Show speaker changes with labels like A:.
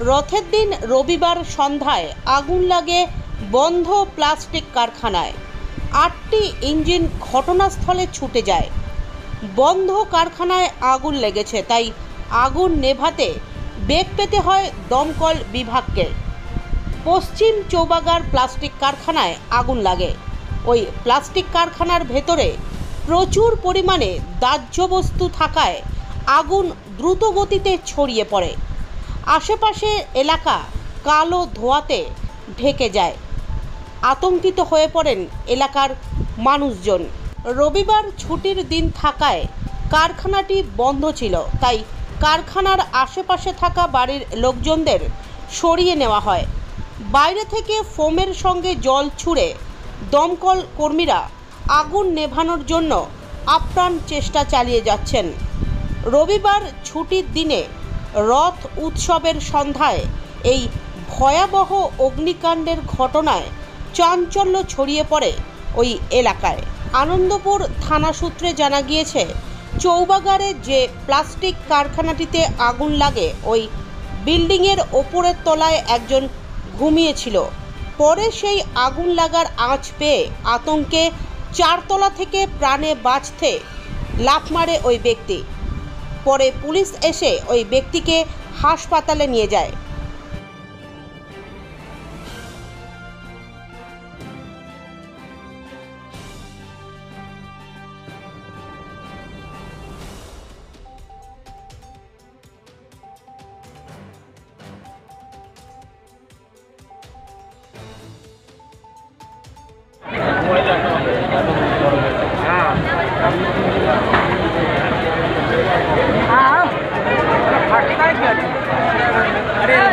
A: রথের দিন রবিবার সন্ধ্যায় আগুন লাগে বন্ধ প্লাস্টিক কারখানায়। 8টি ইঞ্জিন ঘটনাস্থলে ছুটে যায়। বন্ধ কারখানায় আগুন লেগেছে, তাই আগুন নেভাতে বেগ পেতে হয় দমকল বিভাগকে। পশ্চিম চৌবাগার প্লাস্টিক কারখানায় আগুন লাগে। ওই প্লাস্টিক কারখানার ভেতরে প্রচুর পরিমাণে দাহ্য বস্তু থাকায় আগুন দ্রুত গতিতে ছড়িয়ে পড়ে। আশেপাশে এলাকা কালো ধোঁয়াতে ঢেকে যায়। আতঙ্কিত হয়ে পড়েন এলাকার মানুষজন। রবিবার ছুটির দিন থাকায় কারখানাটি বন্ধ ছিল, তাই কারখানার আশেপাশে থাকা বাড়ির লোকজনদের সরিয়ে নেওয়া হয়। বাইরে থেকে ফোমের সঙ্গে জল ছুড়ে দমকল কর্মীরা আগুন নেভানোর জন্য আপ্রাণ চেষ্টা চালিয়ে যাচ্ছেন। রবিবার ছুটির দিনে রথ উৎসবের সন্ধ্যায় এই ভয়াবহ অগ্নিকাণ্ডের ঘটনায় চাঞ্চল্য ছড়িয়ে পড়ে ওই এলাকায়। আনন্দপুর থানা সূত্রে জানা গিয়েছে, চৌবাগারে যে প্লাস্টিক কারখানাটিতে আগুন লাগে ওই বিল্ডিংয়ের ওপরের তলায় একজন ঘুমিয়েছিল। পরে সেই আগুন লাগার আঁচ পেয়ে আতঙ্কে 4 তলা থেকে প্রাণে বাঁচতে লাফ মারে ওই ব্যক্তি। পরে পুলিশ এসে ওই ব্যক্তিকে হাসপাতালে নিয়ে যায়।
B: अरे